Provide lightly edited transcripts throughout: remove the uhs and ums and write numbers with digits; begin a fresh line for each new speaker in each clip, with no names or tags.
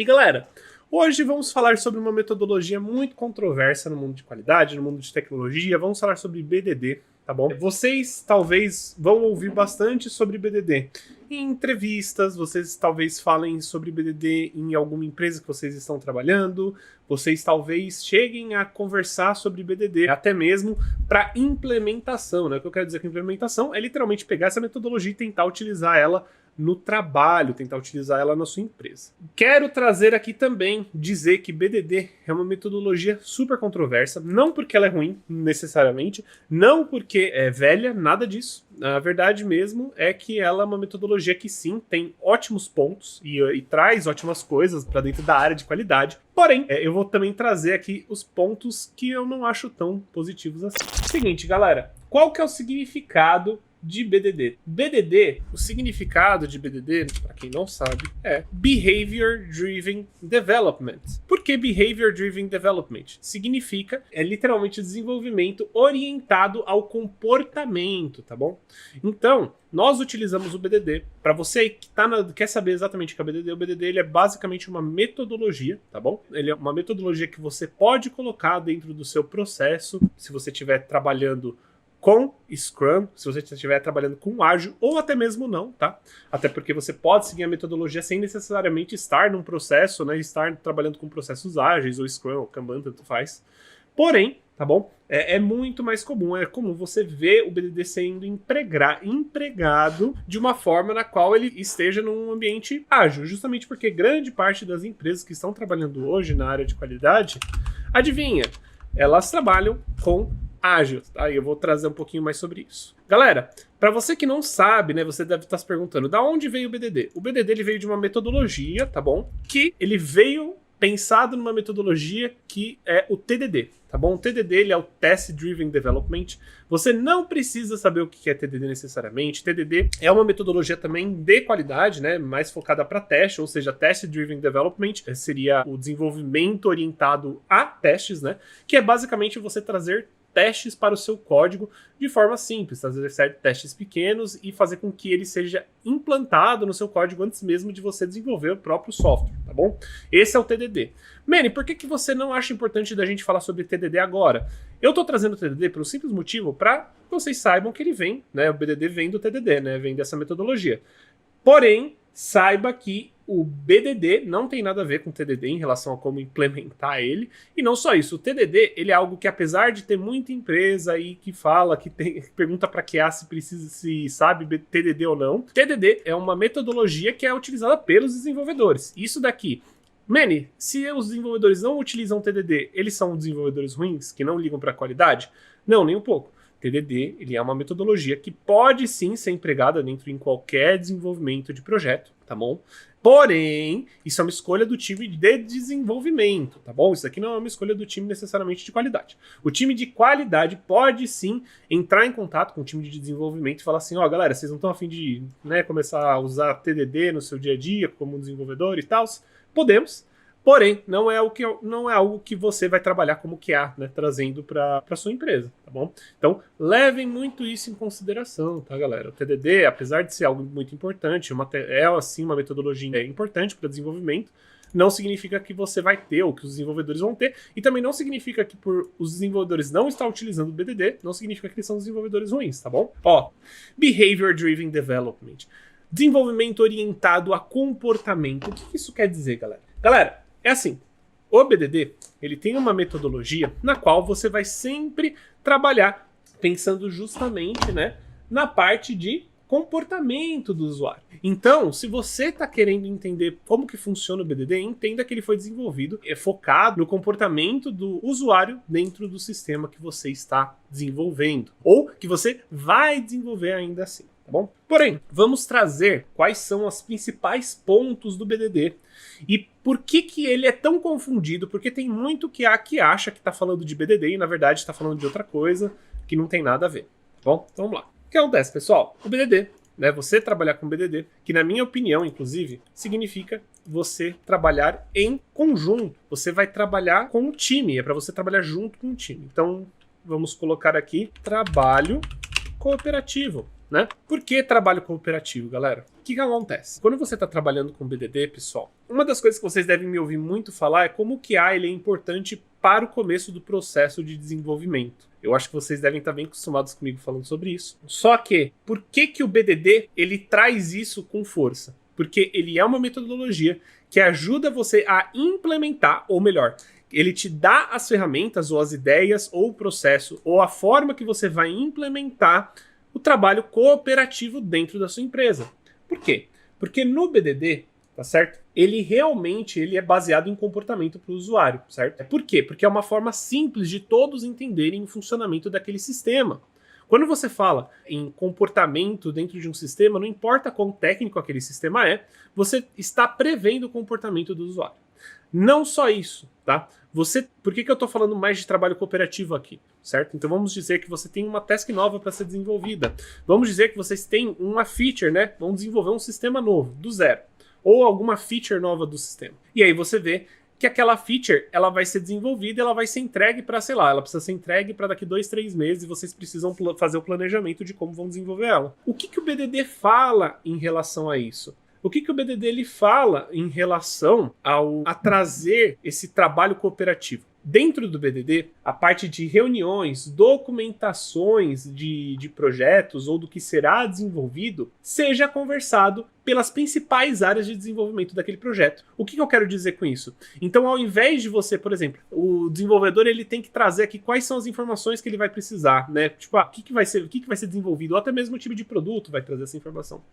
E galera, hoje vamos falar sobre uma metodologia muito controversa no mundo de qualidade, no mundo de tecnologia. Vamos falar sobre BDD, tá bom? Vocês talvez vão ouvir bastante sobre BDD em entrevistas, vocês talvez falem sobre BDD em alguma empresa que vocês estão trabalhando, vocês talvez cheguem a conversar sobre BDD, até mesmo para implementação, né? O que eu quero dizer com implementação é literalmente pegar essa metodologia e tentar utilizar ela no trabalho, tentar utilizar ela na sua empresa. Quero trazer aqui também, dizer que BDD é uma metodologia super controversa, não porque ela é ruim, necessariamente, não porque é velha, nada disso. A verdade mesmo é que ela é uma metodologia que sim, tem ótimos pontos e traz ótimas coisas para dentro da área de qualidade, porém, eu vou também trazer aqui os pontos que eu não acho tão positivos assim. Seguinte, galera, qual que é o significado de BDD? BDD, o significado de BDD, para quem não sabe, é Behavior Driven Development. Por que Behavior Driven Development? Significa, literalmente desenvolvimento orientado ao comportamento, tá bom? Então, nós utilizamos o BDD. Para você que quer saber exatamente o que é o BDD ele é basicamente uma metodologia, tá bom? Ele é uma metodologia que você pode colocar dentro do seu processo, se você estiver trabalhando com Scrum, se você estiver trabalhando com Ágil, ou até mesmo não, tá? Até porque você pode seguir a metodologia sem necessariamente estar num processo, né? Estar trabalhando com processos ágeis, ou Scrum, ou Kanban, tanto faz. Porém, tá bom? É muito mais comum, é comum você ver o BDD sendo empregado de uma forma na qual ele esteja num ambiente ágil, justamente porque grande parte das empresas que estão trabalhando hoje na área de qualidade, adivinha, elas trabalham com ágil, tá? E eu vou trazer um pouquinho mais sobre isso. Galera, para você que não sabe, né, você deve estar se perguntando, da onde veio o BDD? O BDD ele veio de uma metodologia, tá bom? Que ele veio pensado numa metodologia que é o TDD, tá bom? O TDD ele é o Test Driven Development. Você não precisa saber o que é TDD necessariamente. TDD é uma metodologia também de qualidade, né? Mais focada para teste, ou seja, Test Driven Development seria o desenvolvimento orientado a testes, né? Que é basicamente você trazer testes para o seu código de forma simples, trazer testes pequenos e fazer com que ele seja implantado no seu código antes mesmo de você desenvolver o próprio software, tá bom? Esse é o TDD. Manny, por que você não acha importante da gente falar sobre TDD agora? Eu tô trazendo o TDD pelo simples motivo para vocês saibam que ele vem, né? O BDD vem do TDD, né? Vem dessa metodologia. Porém, saiba que o BDD não tem nada a ver com o TDD em relação a como implementar ele. E não só isso, o TDD ele é algo que, apesar de ter muita empresa aí que fala, que pergunta para QA se sabe TDD ou não, TDD é uma metodologia que é utilizada pelos desenvolvedores. Isso daqui, Manny, se os desenvolvedores não utilizam TDD, eles são desenvolvedores ruins, que não ligam para a qualidade? Não, nem um pouco. TDD ele é uma metodologia que pode sim ser empregada dentro em qualquer desenvolvimento de projeto, tá bom? Porém, isso é uma escolha do time de desenvolvimento, tá bom? Isso aqui não é uma escolha do time necessariamente de qualidade. O time de qualidade pode sim entrar em contato com o time de desenvolvimento e falar assim, ó, galera, vocês não estão a fim de, né, começar a usar TDD no seu dia a dia como desenvolvedor e tal? Podemos. Porém, não é algo que você vai trabalhar como QA, né, trazendo para sua empresa, tá bom? Então, levem muito isso em consideração, tá, galera? O TDD, apesar de ser algo muito importante, é assim uma metodologia importante para desenvolvimento, não significa que você vai ter ou que os desenvolvedores vão ter, e também não significa que por os desenvolvedores não estar utilizando o BDD, não significa que eles são desenvolvedores ruins, tá bom? Ó, Behavior Driven Development, desenvolvimento orientado a comportamento. O que isso quer dizer, galera? Galera, é assim, o BDD, ele tem uma metodologia na qual você vai sempre trabalhar pensando justamente, né, na parte de comportamento do usuário. Então, se você está querendo entender como que funciona o BDD, entenda que ele foi desenvolvido, focado no comportamento do usuário dentro do sistema que você está desenvolvendo, ou que você vai desenvolver ainda assim. Tá bom? Porém, vamos trazer quais são os principais pontos do BDD e por que ele é tão confundido, porque tem muito que acha que está falando de BDD e na verdade está falando de outra coisa que não tem nada a ver. Tá bom? Então vamos lá. O que acontece, pessoal? O BDD, né, você trabalhar com BDD, que na minha opinião, inclusive, significa você trabalhar em conjunto. Você vai trabalhar com o time, é para você trabalhar junto com o time. Então, vamos colocar aqui trabalho cooperativo. Né? Por que trabalho cooperativo, galera? O que acontece? Quando você está trabalhando com BDD, pessoal, Uma das coisas que vocês devem me ouvir muito falar é como o QA ele é importante para o começo do processo de desenvolvimento. Eu acho que vocês devem estar bem acostumados comigo falando sobre isso. Só que, por que o BDD ele traz isso com força? Porque ele é uma metodologia que ajuda você a implementar, ou melhor, ele te dá as ferramentas, ou as ideias, ou o processo, ou a forma que você vai implementar o trabalho cooperativo dentro da sua empresa. Por quê? Porque no BDD, tá certo? Ele é baseado em comportamento para o usuário, certo? Por quê? Porque é uma forma simples de todos entenderem o funcionamento daquele sistema. Quando você fala em comportamento dentro de um sistema, não importa quão técnico aquele sistema é, você está prevendo o comportamento do usuário. Não só isso, tá? Por que eu estou falando mais de trabalho cooperativo aqui, certo? Então vamos dizer que você tem uma task nova para ser desenvolvida. Vamos dizer que vocês têm uma feature, né? Vão desenvolver um sistema novo, do zero. Ou alguma feature nova do sistema. E aí você vê que aquela feature ela vai ser desenvolvida, ela vai ser entregue para, sei lá, ela precisa ser entregue para daqui 2, 3 meses e vocês precisam fazer o planejamento de como vão desenvolver ela. O que o BDD fala em relação a isso? O que o BDD ele fala em relação a trazer esse trabalho cooperativo? Dentro do BDD, a parte de reuniões, documentações de projetos ou do que será desenvolvido, seja conversado pelas principais áreas de desenvolvimento daquele projeto. O que eu quero dizer com isso? Então, ao invés de você, por exemplo, o desenvolvedor ele tem que trazer aqui quais são as informações que ele vai precisar, né? Tipo, o que vai ser desenvolvido, ou até mesmo o tipo de produto vai trazer essa informação.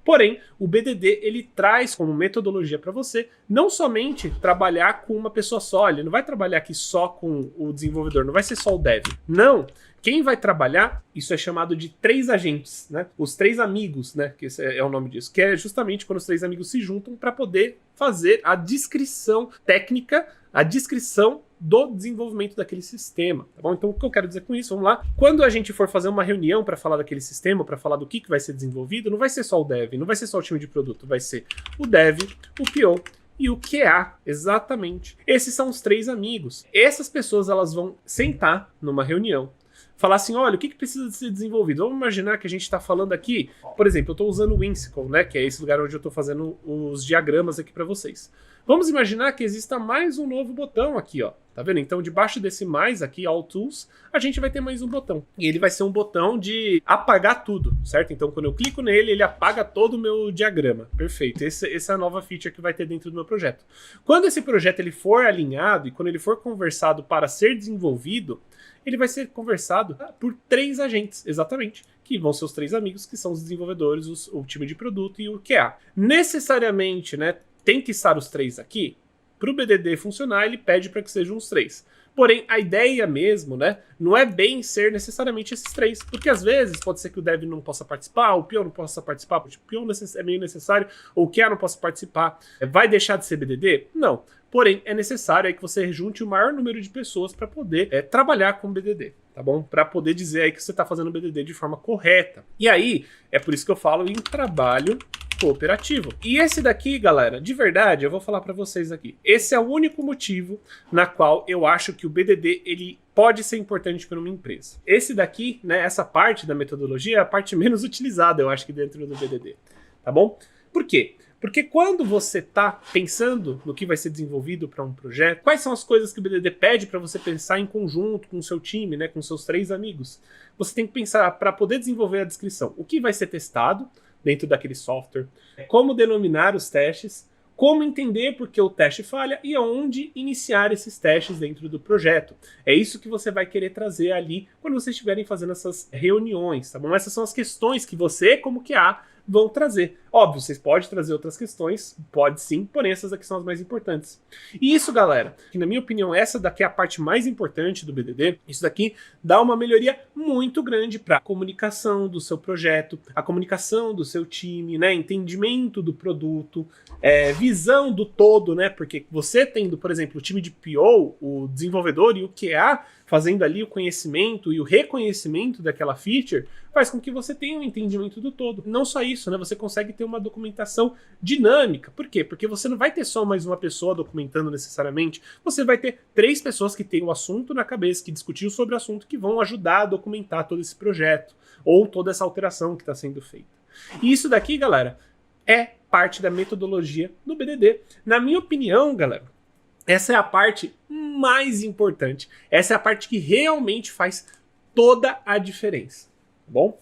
Porém, o BDD ele traz como metodologia para você não somente trabalhar com uma pessoa só, ele não vai trabalhar aqui só com o desenvolvedor, não vai ser só o dev. Não! Quem vai trabalhar, isso é chamado de 3 agentes, né? Os 3 amigos, né? Que esse é o nome disso. Que é justamente quando os 3 amigos se juntam para poder fazer a descrição técnica, a descrição do desenvolvimento daquele sistema, tá bom? Então o que eu quero dizer com isso? Vamos lá. Quando a gente for fazer uma reunião para falar daquele sistema, para falar do que vai ser desenvolvido, não vai ser só o dev, não vai ser só o time de produto, vai ser o dev, o PO e o QA, exatamente. Esses são os 3 amigos. Essas pessoas elas vão sentar numa reunião, falar assim, olha, o que precisa de ser desenvolvido? Vamos imaginar que a gente está falando aqui, por exemplo, eu estou usando o Whimsical, né, que é esse lugar onde eu estou fazendo os diagramas aqui para vocês. Vamos imaginar que exista mais um novo botão aqui, ó. Tá vendo? Então, debaixo desse mais aqui, All Tools, a gente vai ter mais um botão. E ele vai ser um botão de apagar tudo, certo? Então, quando eu clico nele, ele apaga todo o meu diagrama. Perfeito. Essa é a nova feature que vai ter dentro do meu projeto. Quando esse projeto ele for alinhado e quando ele for conversado para ser desenvolvido, ele vai ser conversado por 3 agentes, exatamente, que vão ser os 3 amigos, que são os desenvolvedores, o time de produto e o QA. Necessariamente, né, tem que estar os 3 aqui. Para o BDD funcionar, ele pede para que sejam os 3. Porém, a ideia mesmo, né, não é bem ser necessariamente esses 3, porque às vezes pode ser que o dev não possa participar, o PO não possa participar, porque o PO é meio necessário, ou o QA não possa participar. Vai deixar de ser BDD? Não. Porém, é necessário aí que você junte o maior número de pessoas para poder trabalhar com BDD, tá bom? Para poder dizer aí que você está fazendo BDD de forma correta. E aí, é por isso que eu falo em trabalho cooperativo. E esse daqui, galera, de verdade, eu vou falar para vocês aqui. Esse é o único motivo na qual eu acho que o BDD, ele pode ser importante para uma empresa. Esse daqui, né, essa parte da metodologia é a parte menos utilizada, eu acho que dentro do BDD, tá bom? Por quê? Porque quando você está pensando no que vai ser desenvolvido para um projeto, quais são as coisas que o BDD pede para você pensar em conjunto com o seu time, né, com seus 3 amigos? Você tem que pensar para poder desenvolver a descrição. O que vai ser testado dentro daquele software, como denominar os testes, como entender por que o teste falha e aonde iniciar esses testes dentro do projeto. É isso que você vai querer trazer ali quando vocês estiverem fazendo essas reuniões, tá bom? Essas são as questões que você, como QA, vão trazer. Óbvio, vocês podem trazer outras questões, pode sim, porém essas aqui são as mais importantes. E isso, galera, que na minha opinião essa daqui é a parte mais importante do BDD, isso daqui dá uma melhoria muito grande para a comunicação do seu projeto, a comunicação do seu time, né, entendimento do produto, visão do todo, né, porque você tendo, por exemplo, o time de PO, o desenvolvedor e o QA, fazendo ali o conhecimento e o reconhecimento daquela feature, faz com que você tenha um entendimento do todo. Não só isso, né? Você consegue ter uma documentação dinâmica. Por quê? Porque você não vai ter só mais uma pessoa documentando necessariamente, você vai ter 3 pessoas que têm o assunto na cabeça, que discutiram sobre o assunto, que vão ajudar a documentar todo esse projeto, ou toda essa alteração que está sendo feita. E isso daqui, galera, é parte da metodologia do BDD. Na minha opinião, galera, essa é a parte mais importante. Essa é a parte que realmente faz toda a diferença, tá bom?